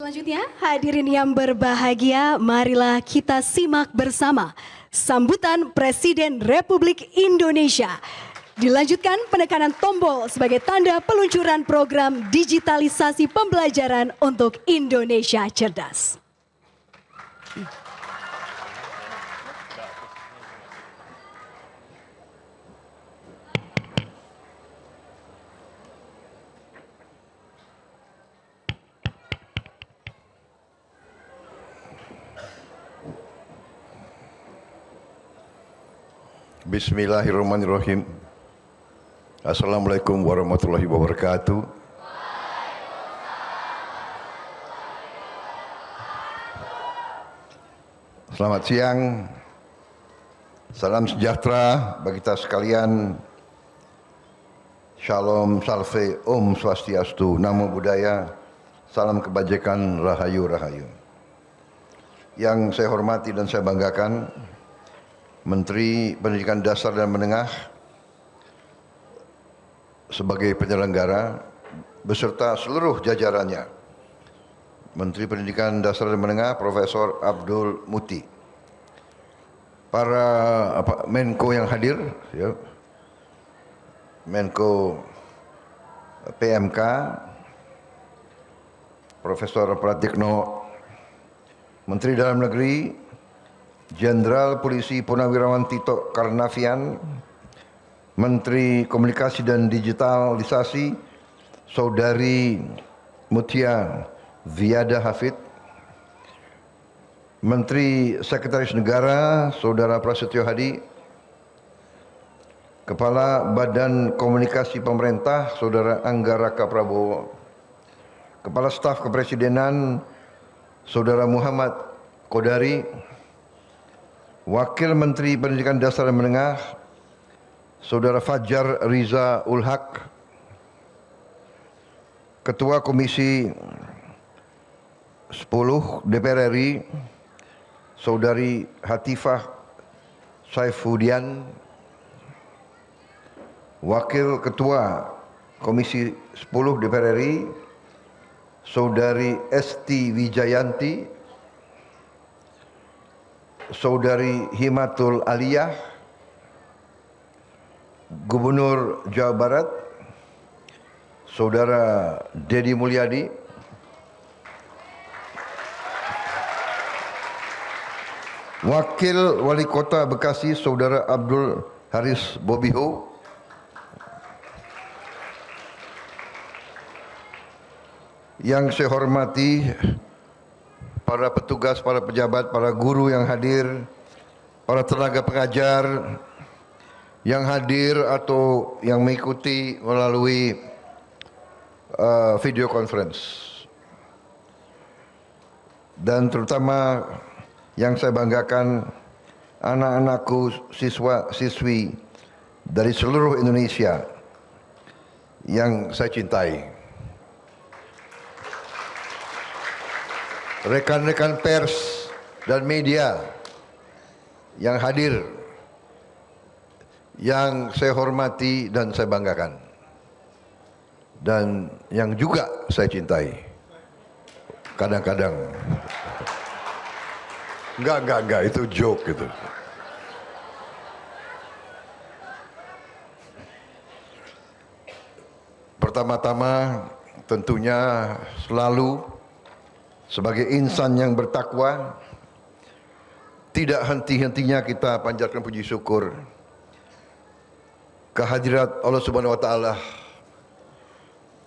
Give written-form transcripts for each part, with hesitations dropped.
Selanjutnya, hadirin yang berbahagia, marilah kita simak bersama sambutan Presiden Republik Indonesia. Dilanjutkan penekanan tombol sebagai tanda peluncuran program digitalisasi pembelajaran untuk Indonesia Cerdas. Bismillahirrahmanirrahim. Assalamualaikum warahmatullahi wabarakatuh. Selamat siang. Salam sejahtera bagi kita sekalian. Shalom, salve, Om Swastiastu, Namo Buddhaya, salam kebajikan, rahayu, rahayu. Yang saya hormati dan saya banggakan, Menteri Pendidikan Dasar dan Menengah sebagai penyelenggara beserta seluruh jajarannya. Menteri Pendidikan Dasar dan Menengah Profesor Abdul Muti. Para Menko yang hadir, ya. Menko PMK Profesor Pratikno, Menteri Dalam Negeri Jenderal Polisi Purnawirawan Tito Karnavian, Menteri Komunikasi dan Digitalisasi Saudari Mutia Viada Hafid, Menteri Sekretaris Negara Saudara Prasetyo Hadi, Kepala Badan Komunikasi Pemerintah Saudara Angga Raka Prabowo, Kepala Staf Kepresidenan Saudara Muhammad Kodari, Wakil Menteri Pendidikan Dasar dan Menengah Saudara Fajar Riza Ulhaq, Ketua Komisi 10 DPR RI Saudari Hatifah Saifudian, Wakil Ketua Komisi 10 DPR RI Saudari Esti Wijayanti, Saudari Himatul Aliyah, Gubernur Jawa Barat Saudara Dedi Mulyadi, Wakil Wali Kota Bekasi Saudara Abdul Haris Bobiho, yang saya hormati para petugas, para pejabat, para guru yang hadir, para tenaga pengajar yang hadir atau yang mengikuti melalui video conference. Dan terutama yang saya banggakan, anak-anakku, siswa-siswi dari seluruh Indonesia yang saya cintai. Rekan-rekan pers dan media yang hadir, yang saya hormati dan saya banggakan, dan yang juga saya cintai. Kadang-kadang enggak, itu joke gitu. Pertama-tama tentunya selalu sebagai insan yang bertakwa, tidak henti-hentinya kita panjatkan puji syukur kehadirat Allah Subhanahu wa taala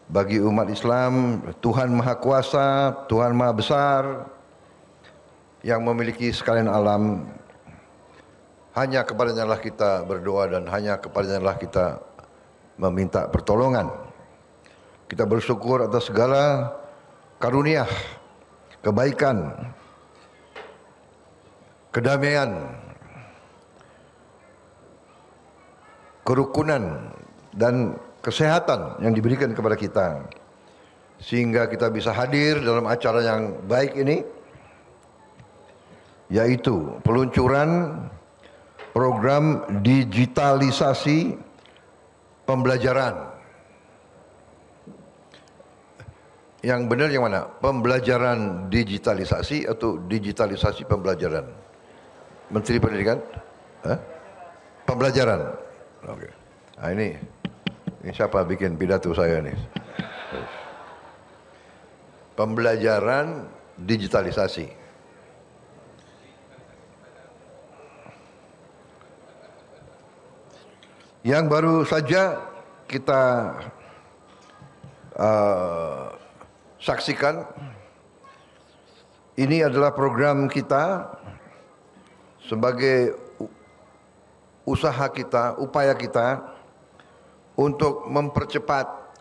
bagi umat Islam, Tuhan Maha Kuasa, Tuhan Maha Besar yang memiliki sekalian alam. Hanya kepadanya lah kita berdoa dan hanya kepadanya lah kita meminta pertolongan. Kita bersyukur atas segala karunia, kebaikan, kedamaian, kerukunan, dan kesehatan yang diberikan kepada kita, sehingga kita bisa hadir dalam acara yang baik ini, yaitu peluncuran program digitalisasi pembelajaran Yang benar yang mana? Pembelajaran digitalisasi atau digitalisasi pembelajaran? Menteri Pendidikan? Hah? Pembelajaran. Oke. Nah, ini siapa bikin pidato saya nih? Pembelajaran digitalisasi. Yang baru saja kita saksikan, ini adalah program kita sebagai usaha kita, upaya kita untuk mempercepat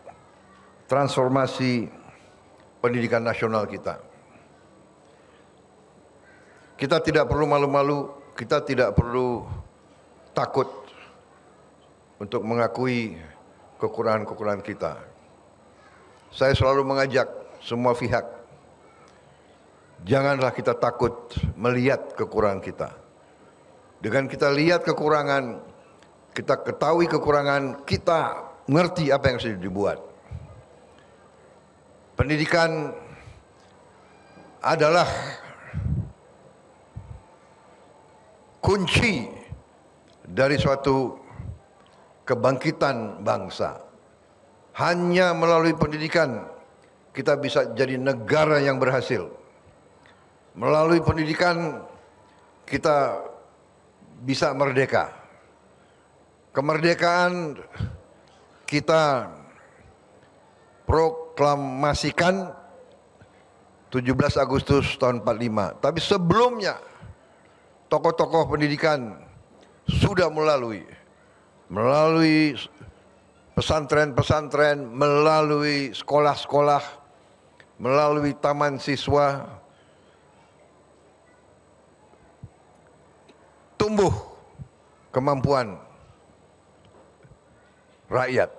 transformasi pendidikan nasional kita. Kita tidak perlu malu-malu, kita tidak perlu takut untuk mengakui kekurangan-kekurangan kita. Saya selalu mengajak semua pihak, janganlah kita takut melihat kekurangan kita. Dengan kita lihat kekurangan, kita ketahui kekurangan, kita mengerti apa yang harus dibuat. Pendidikan adalah kunci dari suatu kebangkitan bangsa. Hanya melalui pendidikan kita bisa jadi negara yang berhasil. Melalui pendidikan kita bisa merdeka. Kemerdekaan kita proklamasikan 17 Agustus tahun 45. Tapi sebelumnya tokoh-tokoh pendidikan sudah melalui pesantren-pesantren, melalui sekolah-sekolah, melalui taman siswa, tumbuh kemampuan rakyat.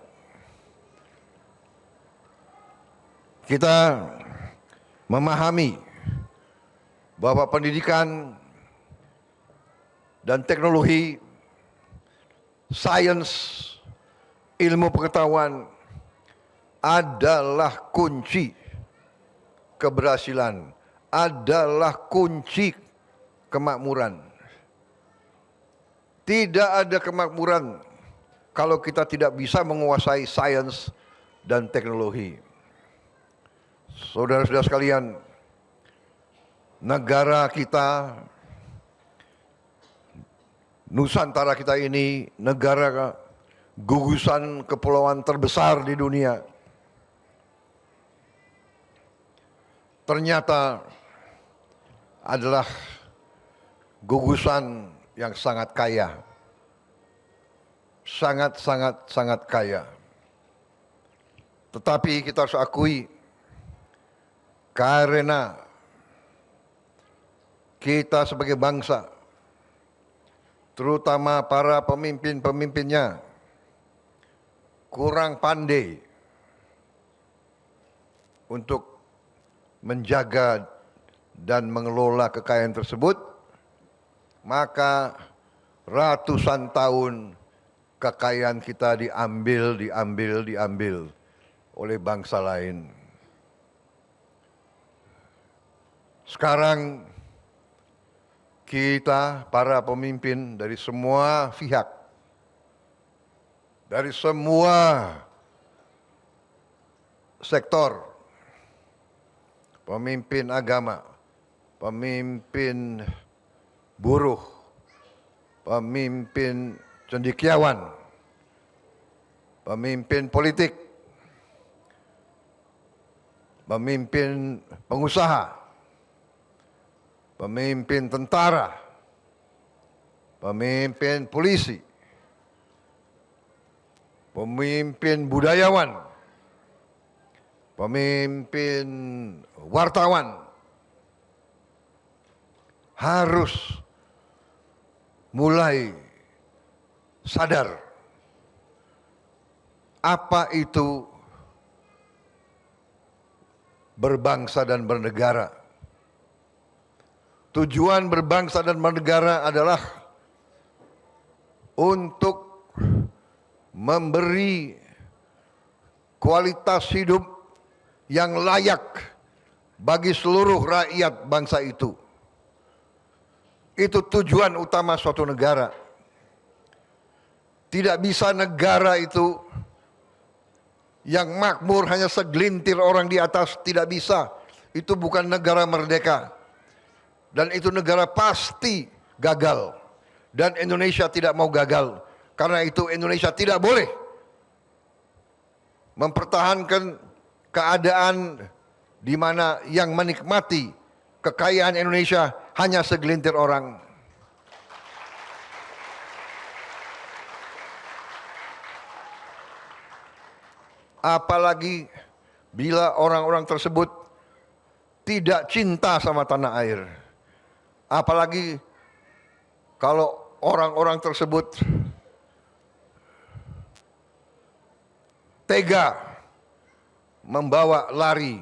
Kita memahami bahwa pendidikan dan teknologi, sains, ilmu pengetahuan adalah kunci keberhasilan, adalah kunci kemakmuran. Tidak ada kemakmuran kalau kita tidak bisa menguasai sains dan teknologi. Saudara-saudara sekalian, negara kita, Nusantara kita ini negara gugusan kepulauan terbesar di dunia. Ternyata adalah gugusan yang sangat kaya. Sangat kaya. Tetapi kita harus akui, karena kita sebagai bangsa, terutama para pemimpin-pemimpinnya, kurang pandai untuk menjaga dan mengelola kekayaan tersebut, maka ratusan tahun kekayaan kita diambil oleh bangsa lain. Sekarang kita para pemimpin dari semua pihak, dari semua sektor, pemimpin agama, pemimpin buruh, pemimpin cendekiawan, pemimpin politik, pemimpin pengusaha, pemimpin tentara, pemimpin polisi, pemimpin budayawan, pemimpin wartawan harus mulai sadar apa itu berbangsa dan bernegara. Tujuan berbangsa dan bernegara adalah untuk memberi kualitas hidup yang layak bagi seluruh rakyat bangsa itu. Itu tujuan utama suatu negara. Tidak bisa negara itu yang makmur hanya segelintir orang di atas, tidak bisa. Itu bukan negara merdeka. Dan itu negara pasti gagal. Dan Indonesia tidak mau gagal. Karena itu Indonesia tidak boleh mempertahankan keadaan di mana yang menikmati kekayaan Indonesia hanya segelintir orang. Apalagi bila orang-orang tersebut tidak cinta sama tanah air. Apalagi kalau orang-orang tersebut tega membawa lari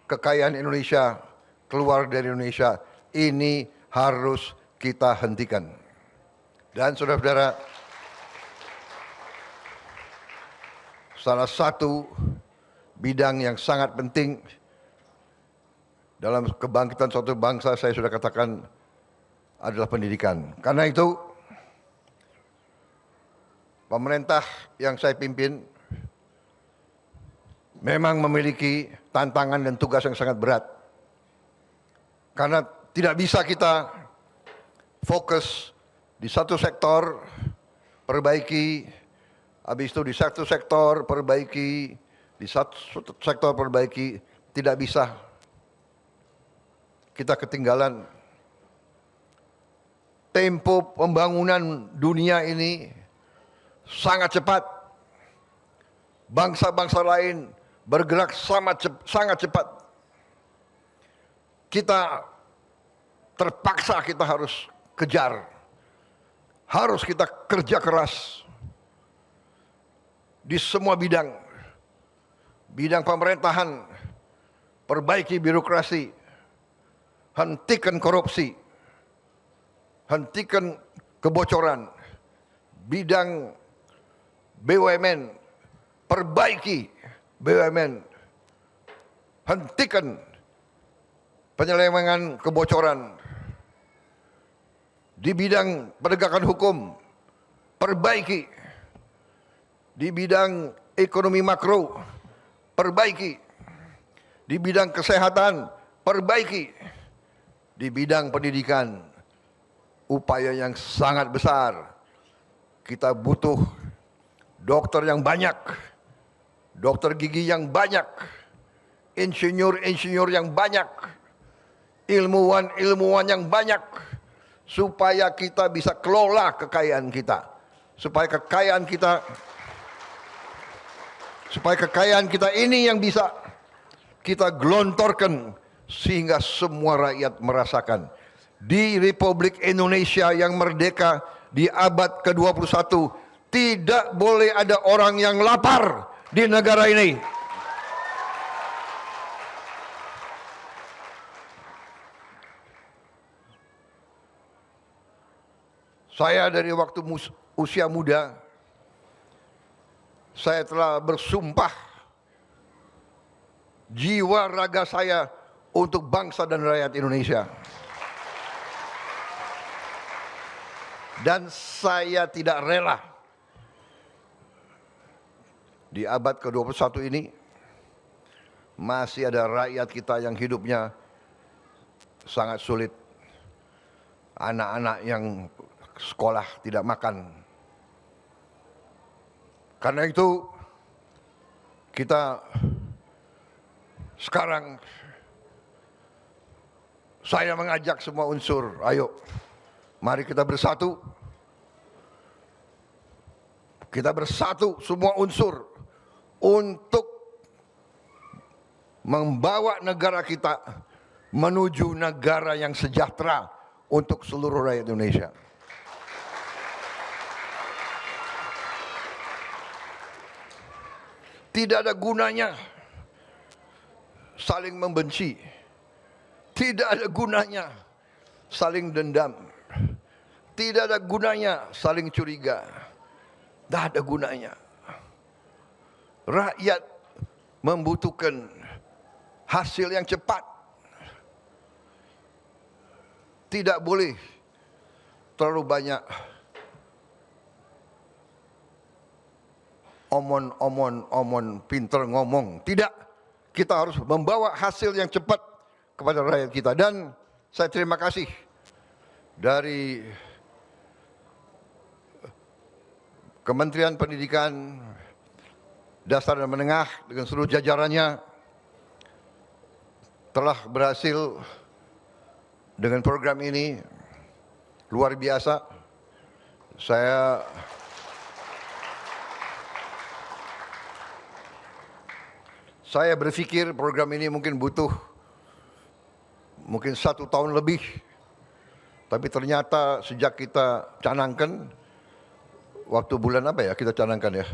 kekayaan Indonesia keluar dari Indonesia. Ini harus kita hentikan. Dan saudara-saudara, salah satu bidang yang sangat penting dalam kebangkitan suatu bangsa, saya sudah katakan, adalah pendidikan. Karena itu, pemerintah yang saya pimpin memang memiliki tantangan dan tugas yang sangat berat. Karena tidak bisa kita fokus di satu sektor, perbaiki, habis itu di satu sektor, perbaiki, di satu sektor, perbaiki. Tidak bisa. Kita ketinggalan. Tempo pembangunan dunia ini sangat cepat. Bangsa-bangsa lain bergerak sangat cepat. Kita terpaksa kita harus kejar. Harus kita kerja keras di semua bidang. Bidang pemerintahan, perbaiki birokrasi, hentikan korupsi, hentikan kebocoran. Bidang BUMN, perbaiki BUMN, hentikan penyelewengan kebocoran. Di bidang penegakan hukum, perbaiki. Di bidang ekonomi makro, perbaiki. Di bidang kesehatan, perbaiki. Di bidang pendidikan, upaya yang sangat besar. Kita butuh dokter yang banyak, dokter gigi yang banyak, insinyur-insinyur yang banyak, ilmuwan-ilmuwan yang banyak, supaya kita bisa kelola kekayaan kita, supaya kekayaan kita ini yang bisa kita gelontorkan sehingga semua rakyat merasakan. Di Republik Indonesia yang merdeka di abad ke-21 tidak boleh ada orang yang lapar di negara ini. Saya dari waktu usia muda, saya telah bersumpah jiwa raga saya untuk bangsa dan rakyat Indonesia. Dan saya tidak rela di abad ke-21 ini masih ada rakyat kita yang hidupnya sangat sulit. Anak-anak yang sekolah tidak makan. Karena itu kita sekarang saya mengajak semua unsur, ayo mari kita bersatu. Kita bersatu semua unsur untuk membawa negara kita menuju negara yang sejahtera untuk seluruh rakyat Indonesia. Tidak ada gunanya saling membenci. Tidak ada gunanya saling dendam. Tidak ada gunanya saling curiga. Tidak ada gunanya. Rakyat membutuhkan hasil yang cepat. Tidak boleh terlalu banyak omon, pinter ngomong. Tidak, kita harus membawa hasil yang cepat kepada rakyat kita. Dan saya terima kasih dari Kementerian Pendidikan Dasar dan Menengah dengan seluruh jajarannya telah berhasil dengan program ini luar biasa. Saya berpikir program ini mungkin butuh 1 tahun lebih. Tapi ternyata sejak kita canangkan, waktu bulan apa ya kita canangkan ya,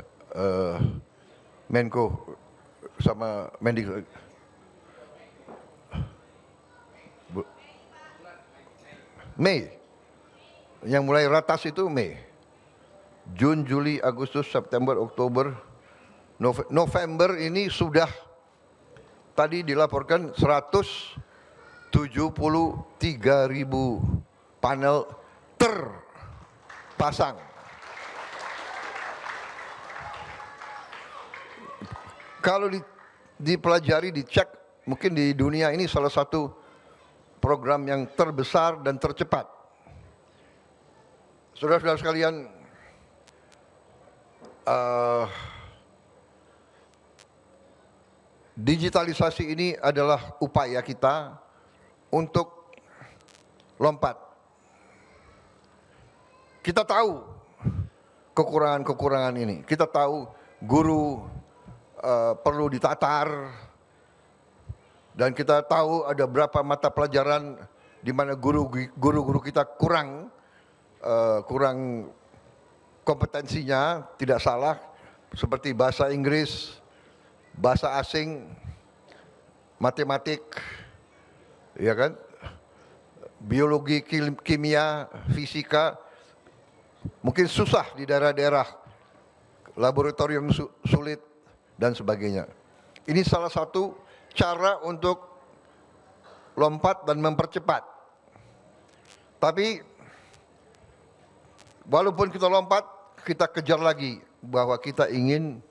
Menko sama Mendikbud. Mei, yang mulai ratas itu Mei, Juni, Juli, Agustus, September, Oktober, November ini sudah tadi dilaporkan 173.000 panel terpasang. Kalau dipelajari, dicek, mungkin di dunia ini salah satu program yang terbesar dan tercepat. Saudara-saudara sekalian, digitalisasi ini adalah upaya kita untuk lompat. Kita tahu kekurangan-kekurangan ini. Kita tahu guru perlu ditatar. Dan kita tahu ada berapa mata pelajaran di mana guru-guru kita kurang kompetensinya, tidak salah, seperti bahasa Inggris, bahasa asing, matematik, ya kan, biologi, kimia, fisika, mungkin susah di daerah-daerah, laboratorium sulit dan sebagainya. Ini salah satu cara untuk lompat dan mempercepat. Tapi walaupun kita lompat, kita kejar lagi bahwa kita ingin,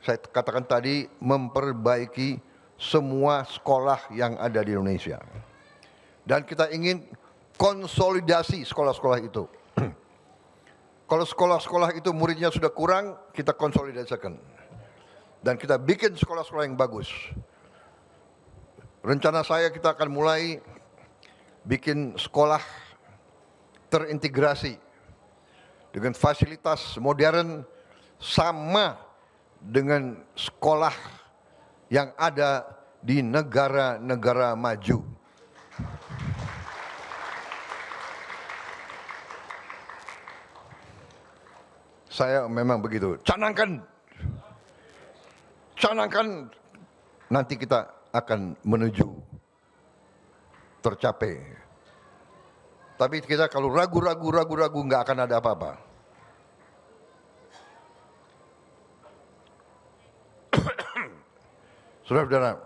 saya katakan tadi, memperbaiki semua sekolah yang ada di Indonesia. Dan kita ingin konsolidasi sekolah-sekolah itu. Kalau sekolah-sekolah itu muridnya sudah kurang, kita konsolidasikan. Dan kita bikin sekolah-sekolah yang bagus. Rencana saya kita akan mulai bikin sekolah terintegrasi dengan fasilitas modern sama dengan sekolah yang ada di negara-negara maju. Saya memang begitu. Canangkan, nanti kita akan menuju tercapai. Tapi kita kalau ragu nggak akan ada apa-apa. Saudara-saudara,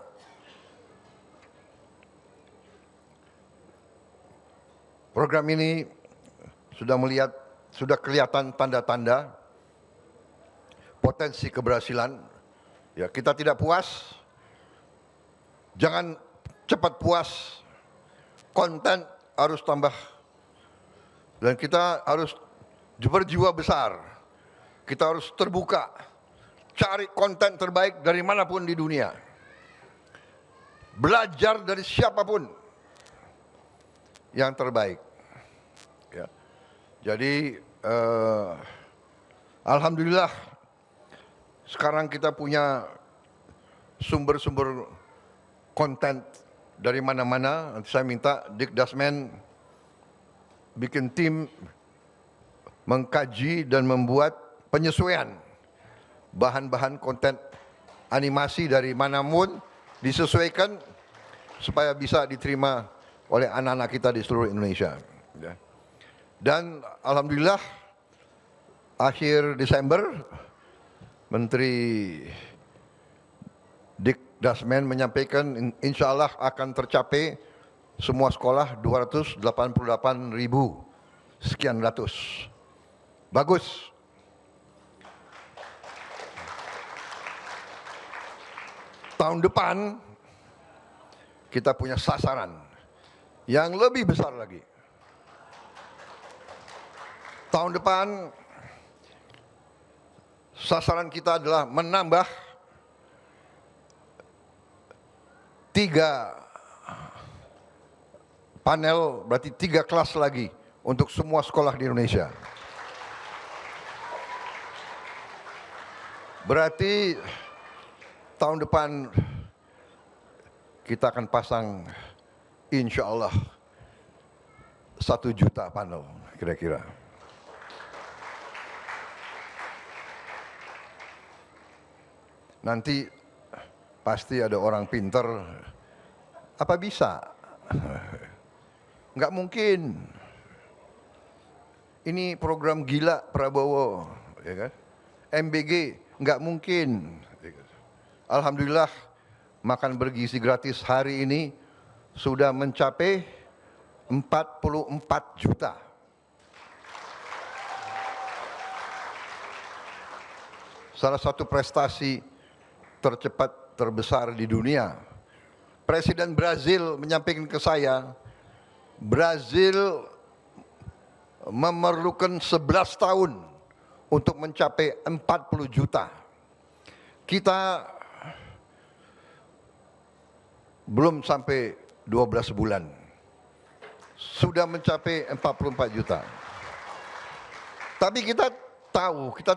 program ini sudah kelihatan tanda-tanda potensi keberhasilan. Ya, kita tidak puas. Jangan cepat puas, konten harus tambah. Dan kita harus berjiwa besar. Kita harus terbuka, cari konten terbaik dari manapun di dunia. Belajar dari siapapun yang terbaik. Ya. Jadi, alhamdulillah sekarang kita punya sumber-sumber konten dari mana-mana. Nanti saya minta Dikdasmen bikin tim mengkaji dan membuat penyesuaian bahan-bahan konten animasi dari manapun, disesuaikan supaya bisa diterima oleh anak-anak kita di seluruh Indonesia. Dan alhamdulillah akhir Desember Menteri Dasmen menyampaikan insya Allah akan tercapai semua sekolah 288.000 sekian ratus. Bagus. Tahun depan kita punya sasaran yang lebih besar lagi. Tahun depan sasaran kita adalah menambah 3 panel, berarti 3 kelas lagi untuk semua sekolah di Indonesia. Berarti tahun depan kita akan pasang insya Allah 1 juta panel kira-kira. Nanti pasti ada orang pinter, apa bisa? Nggak mungkin. Ini program gila Prabowo, ya kan? MBG nggak mungkin. Alhamdulillah makan bergizi gratis hari ini sudah mencapai 44 juta. Salah satu prestasi tercepat terbesar di dunia. Presiden Brazil menyampaikan ke saya, Brazil memerlukan 11 tahun untuk mencapai 40 juta. Kita belum sampai 12 bulan, sudah mencapai 44 juta. Tapi kita tahu, kita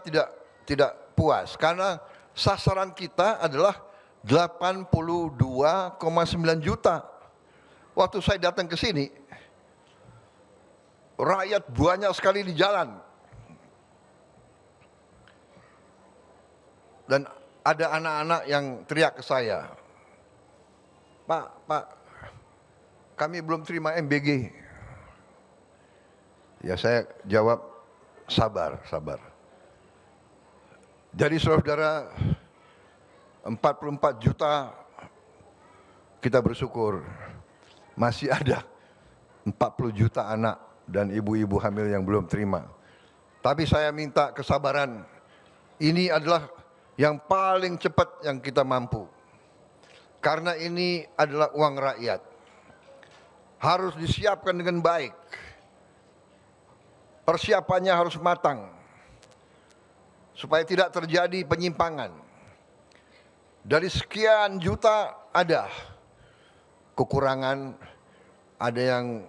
tidak puas, karena sasaran kita adalah 82,9 juta. Waktu saya datang ke sini, rakyat banyak sekali di jalan. Dan ada anak-anak yang teriak ke saya, Pak, kami belum terima MBG. Ya saya jawab, sabar. Jadi saudara, 44 juta kita bersyukur masih ada 40 juta anak dan ibu-ibu hamil yang belum terima. Tapi saya minta kesabaran. Ini adalah yang paling cepat yang kita mampu. Karena ini adalah uang rakyat. Harus disiapkan dengan baik. Persiapannya harus matang. Supaya tidak terjadi penyimpangan. Dari sekian juta ada kekurangan, ada yang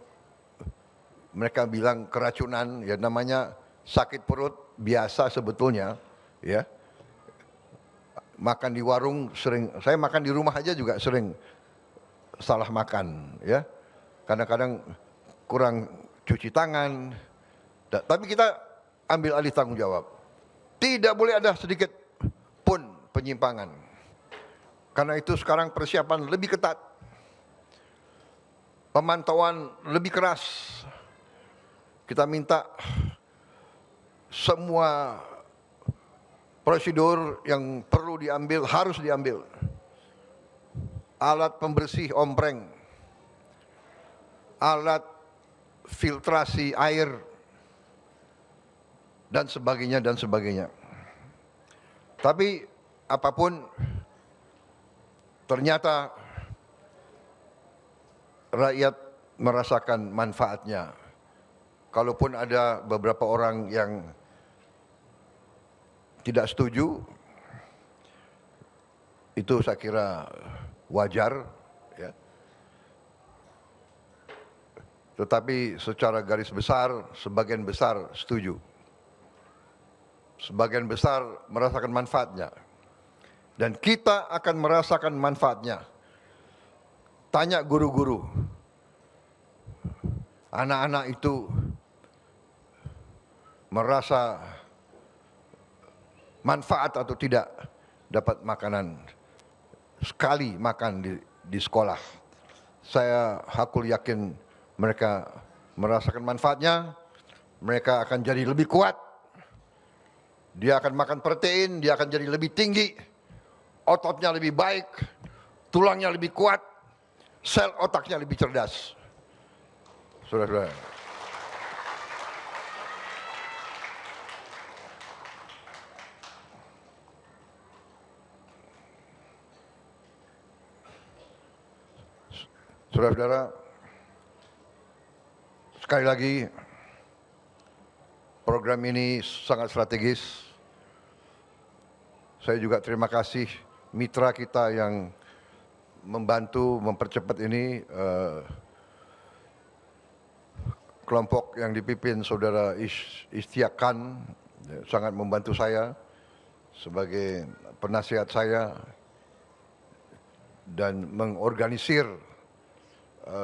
mereka bilang keracunan, ya namanya sakit perut biasa sebetulnya, ya. Makan di warung sering, saya makan di rumah aja juga sering salah makan, ya. Kadang-kadang kurang cuci tangan, tapi kita ambil alih tanggung jawab. Tidak boleh ada sedikit pun penyimpangan. Karena itu sekarang persiapan lebih ketat. Pemantauan lebih keras. Kita minta semua prosedur yang perlu diambil harus diambil. Alat pembersih ompreng, alat filtrasi air, dan sebagainya. Tapi apapun, ternyata rakyat merasakan manfaatnya. Kalaupun ada beberapa orang yang tidak setuju, itu saya kira wajar, ya. Tetapi secara garis besar, sebagian besar setuju. Sebagian besar merasakan manfaatnya. Dan kita akan merasakan manfaatnya. Tanya guru-guru. Anak-anak itu merasa manfaat atau tidak dapat makanan. Sekali makan di sekolah. Saya hakul yakin mereka merasakan manfaatnya. Mereka akan jadi lebih kuat. Dia akan makan protein, dia akan jadi lebih tinggi. Ototnya lebih baik. tulangnya lebih kuat, sel otaknya lebih cerdas. Saudara-saudara. Saudara-saudara, sekali lagi program ini sangat strategis. Saya juga terima kasih mitra kita yang membantu mempercepat ini, kelompok yang dipimpin Saudara Istiak Khan sangat membantu saya sebagai penasihat saya dan mengorganisir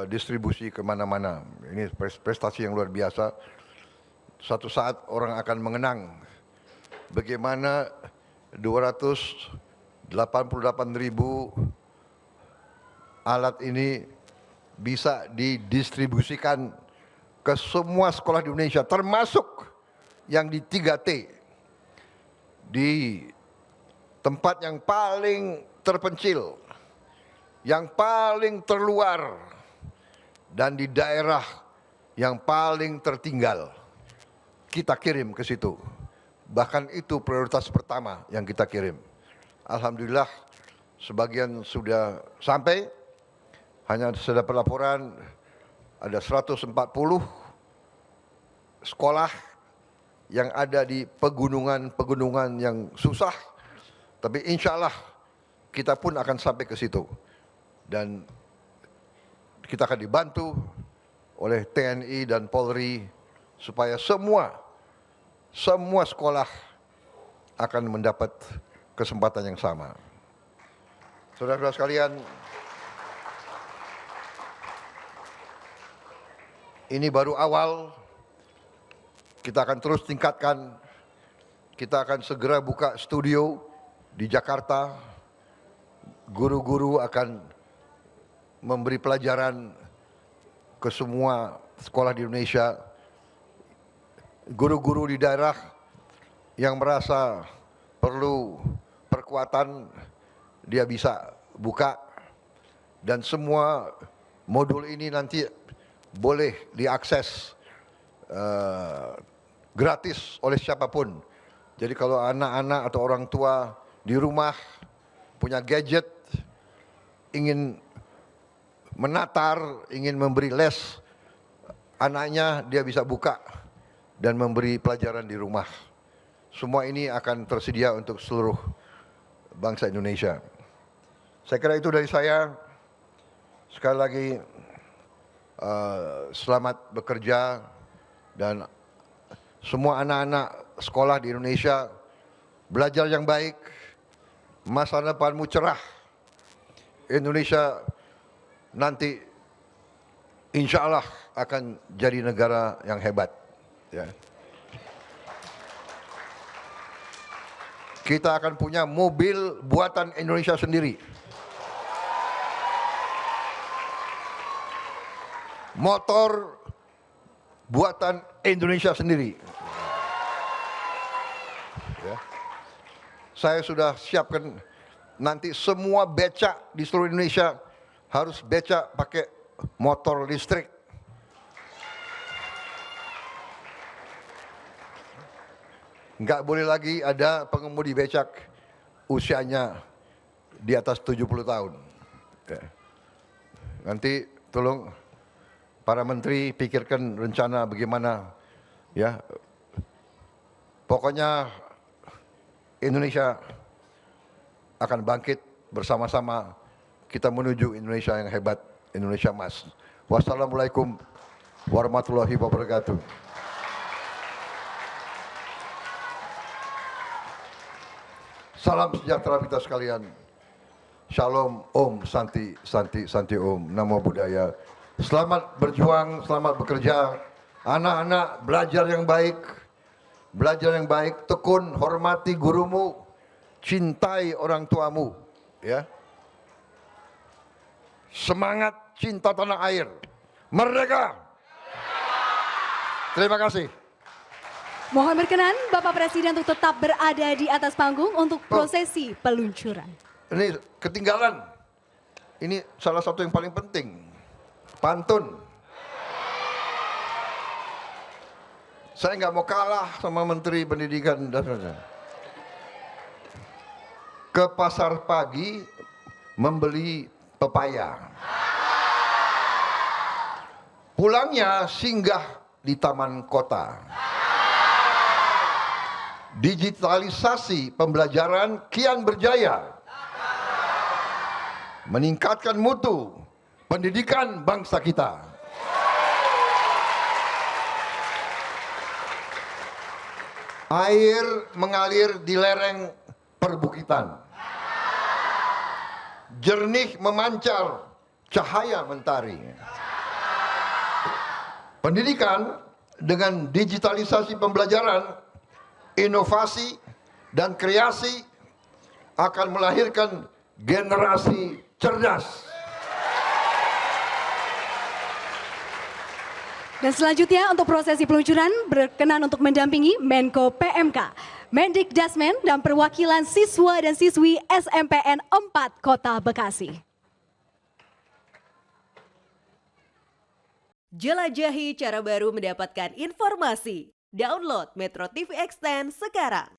distribusi kemana-mana. Ini prestasi yang luar biasa. Suatu saat orang akan mengenang bagaimana 288.000 alat ini bisa didistribusikan ke semua sekolah di Indonesia, termasuk yang di 3T, di tempat yang paling terpencil, yang paling terluar, dan di daerah yang paling tertinggal. Kita kirim ke situ. Bahkan itu prioritas pertama yang kita kirim. Alhamdulillah sebagian sudah sampai. Hanya saya dapat laporan ada 140 sekolah yang ada di pegunungan-pegunungan yang susah. Tapi insya Allah kita pun akan sampai ke situ. Dan kita akan dibantu oleh TNI dan Polri supaya semua sekolah akan mendapat kesempatan yang sama. Saudara-saudara sekalian, ini baru awal, kita akan terus tingkatkan, kita akan segera buka studio di Jakarta, guru-guru akan memberi pelajaran ke semua sekolah di Indonesia. Guru-guru di daerah yang merasa perlu perkuatan, dia bisa buka. Dan semua modul ini nanti boleh diakses gratis oleh siapapun. Jadi kalau anak-anak atau orang tua di rumah punya gadget, ingin menatar, ingin memberi les anaknya, dia bisa buka dan memberi pelajaran di rumah. Semua ini akan tersedia untuk seluruh bangsa Indonesia. Saya kira itu dari saya. Sekali lagi selamat bekerja, dan semua anak-anak sekolah di Indonesia belajar yang baik, masa depanmu cerah. Indonesia nanti insya Allah akan jadi negara yang hebat. Ya. Kita akan punya mobil buatan Indonesia sendiri. Motor buatan Indonesia sendiri. Ya. Saya sudah siapkan nanti semua becak di seluruh Indonesia harus becak pakai motor listrik. Enggak boleh lagi ada pengemudi becak usianya di atas 70 tahun. Ya. Nanti tolong para menteri pikirkan rencana bagaimana, ya. Pokoknya Indonesia akan bangkit bersama-sama. Kita menuju Indonesia yang hebat, Indonesia emas. Wassalamualaikum warahmatullahi wabarakatuh. Salam sejahtera kita sekalian. Shalom, Om, Santi, Santi, Santi Om. Namo Buddhaya. Selamat berjuang, selamat bekerja. Anak-anak belajar yang baik. Belajar yang baik, tekun, hormati gurumu. Cintai orang tuamu. Ya. Semangat cinta tanah air. Merdeka! Terima kasih. Mohon berkenan Bapak Presiden untuk tetap berada di atas panggung untuk prosesi peluncuran. Ini ketinggalan. ini salah satu yang paling penting, pantun. Saya nggak mau kalah sama Menteri Pendidikan dan ke pasar pagi membeli pepaya. Pulangnya singgah di taman kota. Digitalisasi pembelajaran kian berjaya. Meningkatkan mutu pendidikan bangsa kita. Air mengalir di lereng perbukitan. Jernih memancar cahaya mentari. Pendidikan dengan digitalisasi pembelajaran, inovasi, dan kreasi akan melahirkan generasi cerdas. Dan selanjutnya untuk prosesi peluncuran berkenan untuk mendampingi Menko PMK, Mendikdasmen dan perwakilan siswa dan siswi SMPN 4 Kota Bekasi. Jelajahi cara baru mendapatkan informasi. Download Metro TV Extend sekarang.